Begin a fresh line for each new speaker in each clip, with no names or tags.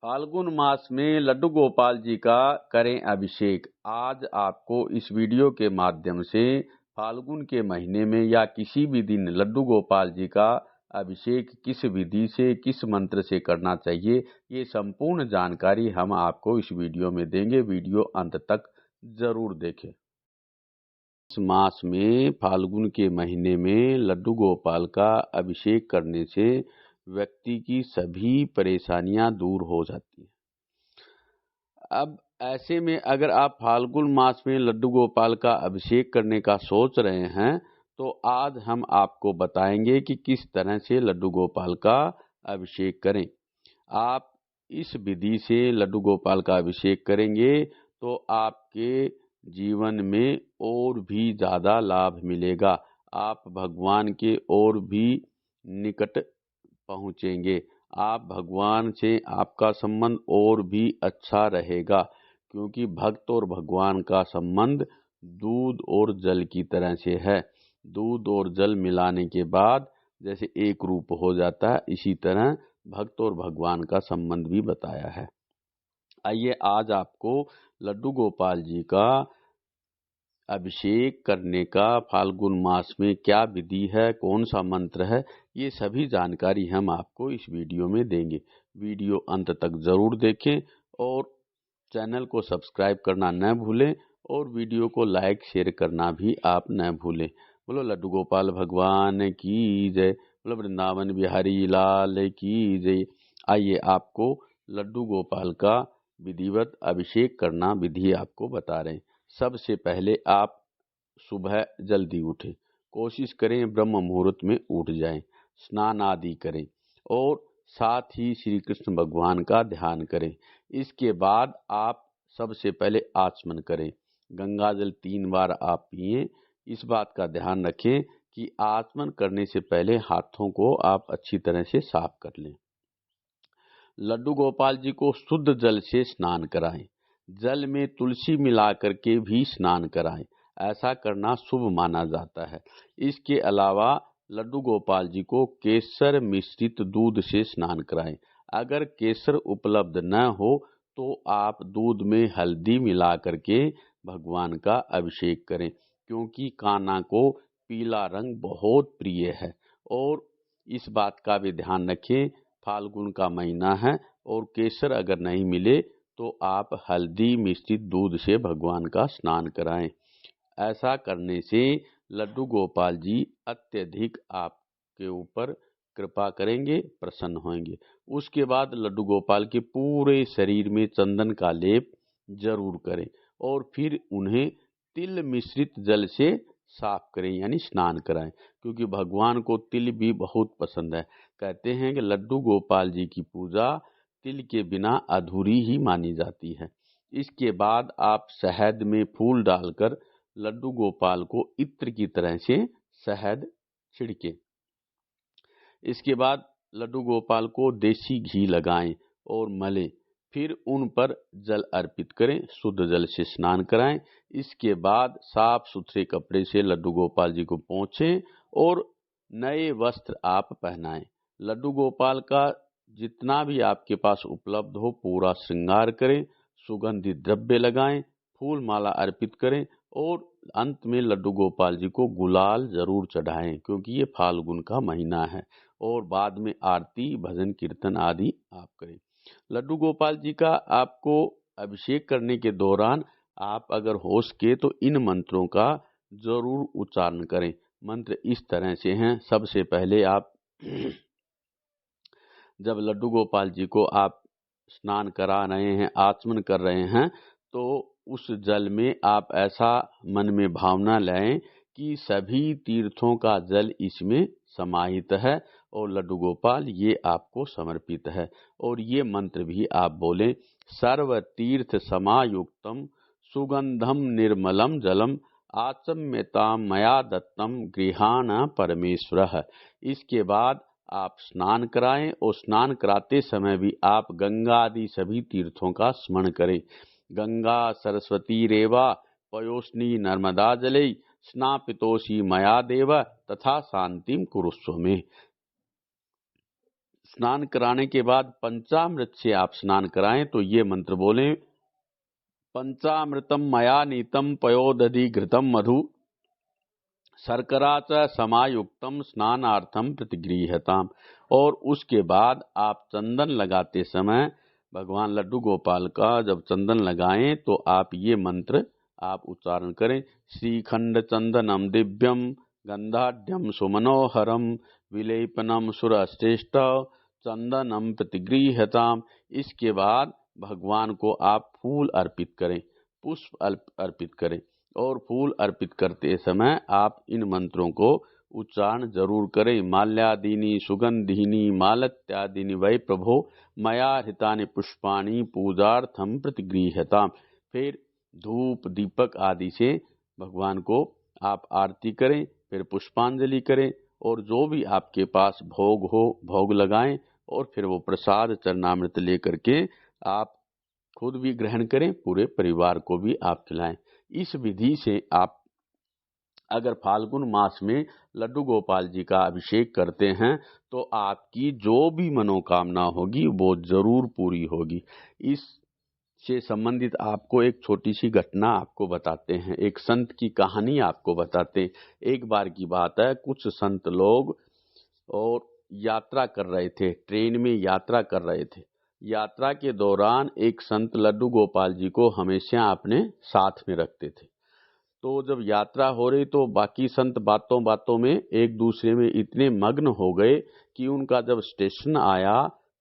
फाल्गुन मास में लड्डू गोपाल जी का करें अभिषेक। आज आपको इस वीडियो के माध्यम से फाल्गुन के महीने में या किसी भी दिन लड्डू गोपाल जी का अभिषेक किस विधि से, किस मंत्र से करना चाहिए, ये संपूर्ण जानकारी हम आपको इस वीडियो में देंगे। वीडियो अंत तक जरूर देखें। इस मास में फाल्गुन के महीने में लड्डू गोपाल का अभिषेक करने से व्यक्ति की सभी परेशानियां दूर हो जाती हैं। अब ऐसे में अगर आप फाल्गुन मास में लड्डू गोपाल का अभिषेक करने का सोच रहे हैं तो आज हम आपको बताएंगे कि किस तरह से लड्डू गोपाल का अभिषेक करें। आप इस विधि से लड्डू गोपाल का अभिषेक करेंगे तो आपके जीवन में और भी ज़्यादा लाभ मिलेगा। आप भगवान के और भी निकट पहुँचेंगे। आप भगवान से आपका संबंध और भी अच्छा रहेगा, क्योंकि भक्त और भगवान का संबंध दूध और जल की तरह से है। दूध और जल मिलाने के बाद जैसे एक रूप हो जाता है, इसी तरह भक्त और भगवान का संबंध भी बताया है। आइए आज आपको लड्डू गोपाल जी का अभिषेक करने का फाल्गुन मास में क्या विधि है, कौन सा मंत्र है, ये सभी जानकारी हम आपको इस वीडियो में देंगे। वीडियो अंत तक जरूर देखें और चैनल को सब्सक्राइब करना न भूलें और वीडियो को लाइक शेयर करना भी आप न भूलें। बोलो लड्डू गोपाल भगवान की जय, बोलो वृंदावन बिहारी लाल की जय। आइए आपको लड्डू गोपाल का विधिवत अभिषेक करना विधि आपको बता रहे हैं। सबसे पहले आप सुबह जल्दी उठें, कोशिश करें ब्रह्म मुहूर्त में उठ जाएं, स्नान आदि करें और साथ ही श्री कृष्ण भगवान का ध्यान करें। इसके बाद आप सबसे पहले आचमन करें। गंगा जल 3 बार आप पिएं। इस बात का ध्यान रखें कि आचमन करने से पहले हाथों को आप अच्छी तरह से साफ कर लें। लड्डू गोपाल जी को शुद्ध जल से स्नान कराएं। जल में तुलसी मिलाकर के भी स्नान कराएं। ऐसा करना शुभ माना जाता है। इसके अलावा लड्डू गोपाल जी को केसर मिश्रित दूध से स्नान कराएं। अगर केसर उपलब्ध न हो तो आप दूध में हल्दी मिला करके भगवान का अभिषेक करें, क्योंकि कान्हा को पीला रंग बहुत प्रिय है। और इस बात का भी ध्यान रखें, फाल्गुन का महीना है और केसर अगर नहीं मिले तो आप हल्दी मिश्रित दूध से भगवान का स्नान कराएं। ऐसा करने से लड्डू गोपाल जी अत्यधिक आपके ऊपर कृपा करेंगे, प्रसन्न होंगे। उसके बाद लड्डू गोपाल के पूरे शरीर में चंदन का लेप जरूर करें और फिर उन्हें तिल मिश्रित जल से साफ करें, यानी स्नान कराएं, क्योंकि भगवान को तिल भी बहुत पसंद है। कहते हैं कि लड्डू गोपाल जी की पूजा तिल के बिना अधूरी ही मानी जाती है। इसके बाद आप शहद में फूल डालकर लड्डू गोपाल को इत्र की तरह से शहद छिड़के। इसके बाद लड्डू गोपाल को देसी घी लगाएं और मलें, फिर उन पर जल अर्पित करें, शुद्ध जल से स्नान कराएं। इसके बाद साफ सुथरे कपड़े से लड्डू गोपाल जी को पोंछें और नए वस्त्र आप पहनाएं। लड्डू गोपाल का जितना भी आपके पास उपलब्ध हो पूरा श्रृंगार करें, सुगंधित द्रव्य लगाएं, फूल माला अर्पित करें और अंत में लड्डू गोपाल जी को गुलाल जरूर चढ़ाएं, क्योंकि ये फाल्गुन का महीना है। और बाद में आरती, भजन, कीर्तन आदि आप करें। लड्डू गोपाल जी का आपको अभिषेक करने के दौरान आप अगर हो सके तो इन मंत्रों का जरूर उच्चारण करें। मंत्र इस तरह से हैं। सबसे पहले आप जब लड्डू गोपाल जी को आप स्नान करा रहे हैं, आचमन कर रहे हैं, तो उस जल में आप ऐसा मन में भावना लाएं कि सभी तीर्थों का जल इसमें समाहित है और लड्डू गोपाल ये आपको समर्पित है। और ये मंत्र भी आप बोलें, सर्व तीर्थ समायुक्तम सुगंधम निर्मलम जलम आचम्यताम मया दत्तम गृहाण परमेश्वरः। इसके बाद आप स्नान कराएं और स्नान कराते समय भी आप गंगा आदि सभी तीर्थों का स्मरण करें। गंगा सरस्वती रेवा पयोस्नी नर्मदा जले स्नापितोषी मया देव तथा शांतिम कुरुस्व में। स्नान कराने के बाद पंचामृत से आप स्नान कराएं तो ये मंत्र बोलें, पंचामृतम मया नीतम पयोदधि घृतम मधु शर्करा च समायुक्तम स्नानार्थम प्रतिगृह्यताम। और उसके बाद आप चंदन लगाते समय भगवान लड्डू गोपाल का जब चंदन लगाएं तो आप ये मंत्र आप उच्चारण करें, श्रीखंड चंदनम दिव्यम गंधाढ्यम सुमनोहरम विलेपनम सुरश्रेष्ठ चंदनम प्रतिगृह्यताम। इसके बाद भगवान को आप फूल अर्पित करें, पुष्प अर्पित करें, और फूल अर्पित करते समय आप इन मंत्रों को उच्चारण जरूर करें। माल्यादीनि सुगंधिनी मालत्यादीनि वै प्रभो मया हृतानि पुष्पाणि पूजार्थम प्रतिगृह्यताम। फिर धूप दीपक आदि से भगवान को आप आरती करें, फिर पुष्पांजलि करें, और जो भी आपके पास भोग हो भोग लगाएं, और फिर वो प्रसाद चरणामृत लेकर के आप खुद भी ग्रहण करें, पूरे परिवार को भी आप खिलाएं। इस विधि से आप अगर फाल्गुन मास में लड्डू गोपाल जी का अभिषेक करते हैं तो आपकी जो भी मनोकामना होगी वो जरूर पूरी होगी। इससे संबंधित आपको एक छोटी सी घटना आपको बताते हैं, एक संत की कहानी आपको बताते हैं। एक बार की बात है, कुछ संत लोग और यात्रा कर रहे थे, ट्रेन में यात्रा कर रहे थे। यात्रा के दौरान एक संत लड्डू गोपाल जी को हमेशा अपने साथ में रखते थे। तो जब यात्रा हो रही तो बाकी संत बातों बातों में एक दूसरे में इतने मग्न हो गए कि उनका जब स्टेशन आया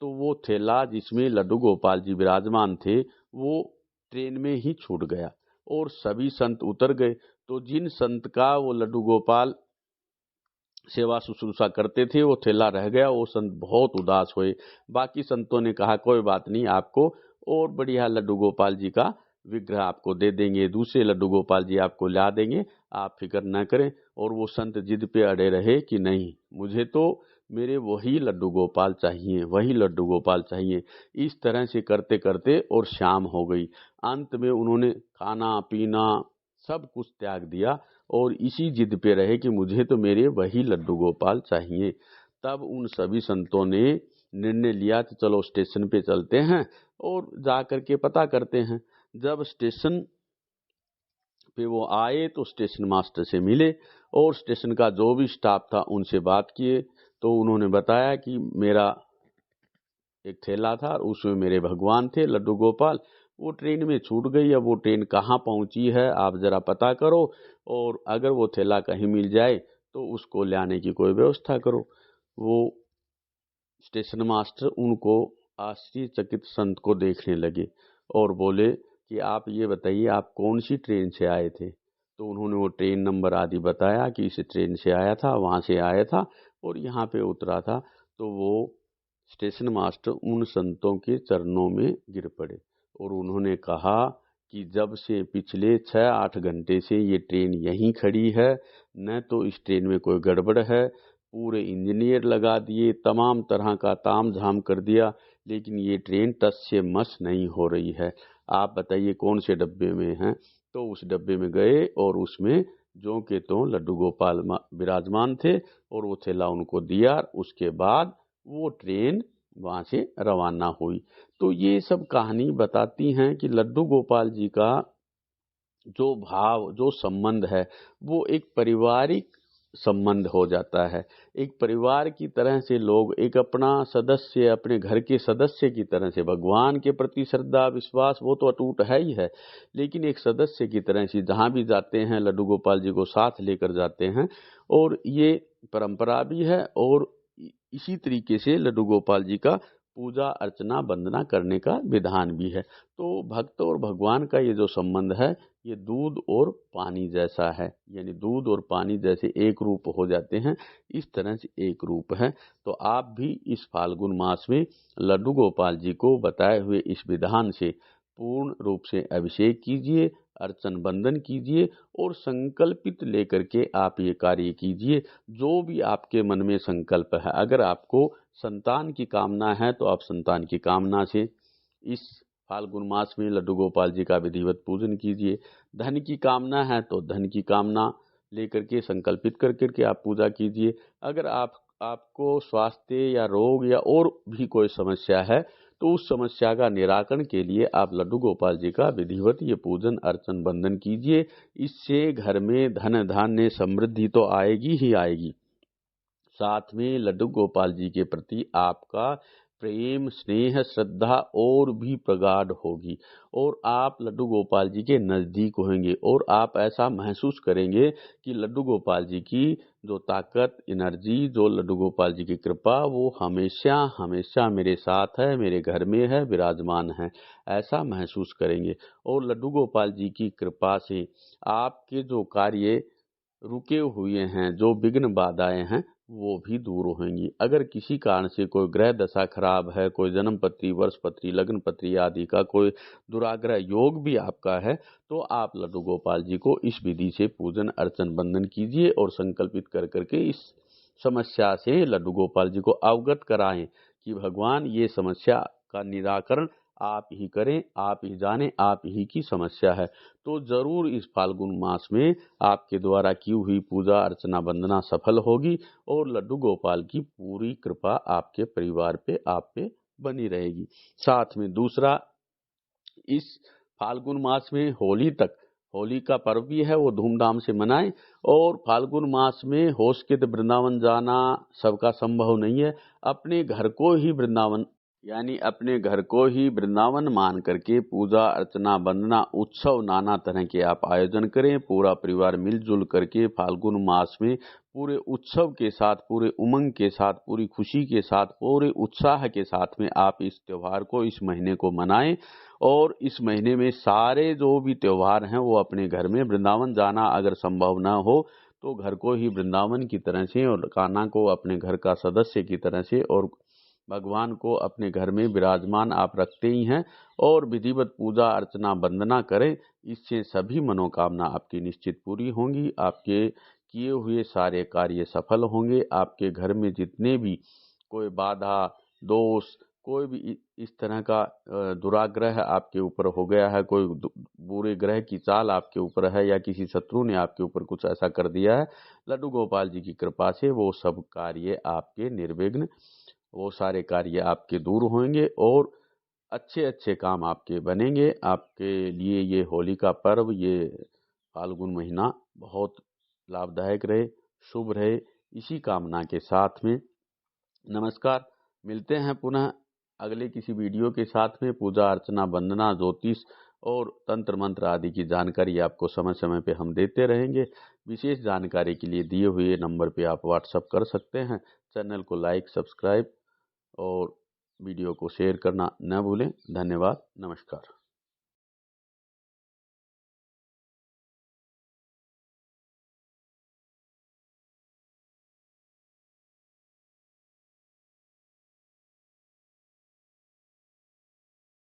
तो वो थैला जिसमें लड्डू गोपाल जी विराजमान थे वो ट्रेन में ही छूट गया और सभी संत उतर गए। तो जिन संत का वो लड्डू गोपाल सेवा शुश्रूषा करते थे वो थैला रह गया, वो संत बहुत उदास हुए। बाकी संतों ने कहा कोई बात नहीं, आपको और बढ़िया लड्डू गोपाल जी का विग्रह आपको दे देंगे, दूसरे लड्डू गोपाल जी आपको ला देंगे, आप फिक्र न करें। और वो संत जिद पे अड़े रहे कि नहीं, मुझे तो मेरे वही लड्डू गोपाल चाहिए, वही लड्डू गोपाल चाहिए। इस तरह से करते करते और शाम हो गई। अंत में उन्होंने खाना पीना सब कुछ त्याग दिया और इसी जिद पे रहे कि मुझे तो मेरे वही लड्डू गोपाल चाहिए। तब उन सभी संतों ने निर्णय लिया कि चलो स्टेशन पे चलते हैं और जा करके पता करते हैं। जब स्टेशन पे वो आए तो स्टेशन मास्टर से मिले और स्टेशन का जो भी स्टाफ था उनसे बात किए। तो उन्होंने बताया कि मेरा एक थैला था और उसमें मेरे भगवान थे लड्डू गोपाल, वो ट्रेन में छूट गई। अब वो ट्रेन कहाँ पहुंची है आप जरा पता करो, और अगर वो थैला कहीं मिल जाए तो उसको लाने की कोई व्यवस्था करो। वो स्टेशन मास्टर उनको आश्चर्यचकित संत को देखने लगे और बोले कि आप ये बताइए आप कौन सी ट्रेन से आए थे। तो उन्होंने वो ट्रेन नंबर आदि बताया कि इस ट्रेन से आया था, वहाँ से आया था और यहाँ पे उतरा था। तो वो स्टेशन मास्टर उन संतों के चरणों में गिर पड़े और उन्होंने कहा कि जब से पिछले 6-8 घंटे से ये ट्रेन यहीं खड़ी है, न तो इस ट्रेन में कोई गड़बड़ है, पूरे इंजीनियर लगा दिए, तमाम तरह का ताम झाम कर दिया, लेकिन ये ट्रेन टस से मस नहीं हो रही है। आप बताइए कौन से डब्बे में है। तो उस डब्बे में गए और उसमें जो के तो लड्डू गोपाल विराजमान थे और वो थैला उनको दिया। उसके बाद वो ट्रेन वहां से रवाना हुई। तो ये सब कहानी बताती हैं कि लड्डू गोपाल जी का जो भाव जो संबंध है वो एक पारिवारिक संबंध हो जाता है। एक परिवार की तरह से लोग एक अपना सदस्य, अपने घर के सदस्य की तरह से, भगवान के प्रति श्रद्धा विश्वास वो तो अटूट है ही है, लेकिन एक सदस्य की तरह से जहाँ भी जाते हैं लड्डू गोपाल जी को साथ लेकर जाते हैं। और ये परंपरा भी है और इसी तरीके से लड्डू गोपाल जी का पूजा अर्चना वंदना करने का विधान भी है। तो भक्त और भगवान का ये जो संबंध है ये दूध और पानी जैसा है, यानी दूध और पानी जैसे एक रूप हो जाते हैं, इस तरह से एक रूप है। तो आप भी इस फाल्गुन मास में लड्डू गोपाल जी को बताए हुए इस विधान से पूर्ण रूप से अभिषेक कीजिए, अर्चन बंदन कीजिए और संकल्पित लेकर के आप ये कार्य कीजिए। जो भी आपके मन में संकल्प है, अगर आपको संतान की कामना है तो आप संतान की कामना से इस फाल्गुन मास में लड्डू गोपाल जी का विधिवत पूजन कीजिए। धन की कामना है तो धन की कामना लेकर के संकल्पित करके आप पूजा कीजिए। अगर आप आपको स्वास्थ्य या रोग या और भी कोई समस्या है तो उस समस्या का निराकरण के लिए आप लड्डू गोपाल जी का विधिवत ये पूजन अर्चन बंदन कीजिए। इससे घर में धन धान्य समृद्धि तो आएगी ही आएगी, साथ में लड्डू गोपाल जी के प्रति आपका प्रेम स्नेह श्रद्धा और भी प्रगाढ़ होगी और आप लड्डू गोपाल जी के नज़दीक होंगे और आप ऐसा महसूस करेंगे कि लड्डू गोपाल जी की जो ताकत एनर्जी, जो लड्डू गोपाल जी की कृपा वो हमेशा हमेशा मेरे साथ है, मेरे घर में है, विराजमान है, ऐसा महसूस करेंगे। और लड्डू गोपाल जी की कृपा से आपके जो कार्य रुके हुए हैं, जो विघ्न बाधाएं हैं वो भी दूर होंगी। अगर किसी कारण से कोई ग्रह दशा खराब है, कोई जन्म पत्री, वर्ष पत्री, लग्न पत्री आदि का कोई दुराग्रह योग भी आपका है तो आप लड्डू गोपाल जी को इस विधि से पूजन अर्चन बंदन कीजिए और संकल्पित कर करके इस समस्या से लड्डू गोपाल जी को अवगत कराएं कि भगवान ये समस्या का निराकरण आप ही करें, आप ही जानें, आप ही की समस्या है। तो जरूर इस फाल्गुन मास में आपके द्वारा की हुई पूजा अर्चना वंदना सफल होगी और लड्डू गोपाल की पूरी कृपा आपके परिवार पे, आप पे बनी रहेगी। साथ में दूसरा, इस फाल्गुन मास में होली का पर्व भी है, वो धूमधाम से मनाएं। और फाल्गुन मास में हो सके तो वृंदावन जाना सबका संभव नहीं है, अपने घर को ही वृंदावन अपने घर को ही वृंदावन मान करके पूजा अर्चना वंदना उत्सव नाना तरह के आप आयोजन करें। पूरा परिवार मिलजुल करके फाल्गुन मास में पूरे उत्सव के साथ, पूरे उमंग के साथ, पूरी खुशी के साथ, पूरे उत्साह के साथ में आप इस त्योहार को, इस महीने को मनाएं। और इस महीने में सारे जो भी त्योहार हैं वो अपने घर में, वृंदावन जाना अगर संभव ना हो तो घर को ही वृंदावन की तरह से और कान्हा को अपने घर का सदस्य की तरह से और भगवान को अपने घर में विराजमान आप रखते ही हैं और विधिवत पूजा अर्चना वंदना करें। इससे सभी मनोकामना आपकी निश्चित पूरी होंगी, आपके किए हुए सारे कार्य सफल होंगे। आपके घर में जितने भी कोई बाधा दोष, कोई भी इस तरह का दुराग्रह आपके ऊपर हो गया है, कोई बुरे ग्रह की चाल आपके ऊपर है या किसी शत्रु ने आपके ऊपर कुछ ऐसा कर दिया है, लड्डू गोपाल जी की कृपा से वो सब कार्य आपके निर्विघ्न, वो सारे कार्य आपके दूर होंगे और अच्छे अच्छे काम आपके बनेंगे। आपके लिए ये होली का पर्व, ये फाल्गुन महीना बहुत लाभदायक रहे, शुभ रहे, इसी कामना के साथ में नमस्कार। मिलते हैं पुनः अगले किसी वीडियो के साथ में। पूजा अर्चना वंदना ज्योतिष और तंत्र मंत्र आदि की जानकारी आपको समय समय पे हम देते रहेंगे। विशेष जानकारी के लिए दिए हुए नंबर पे आप व्हाट्सअप कर सकते हैं। चैनल को लाइक सब्सक्राइब और वीडियो को शेयर करना न भूलें। धन्यवाद, नमस्कार।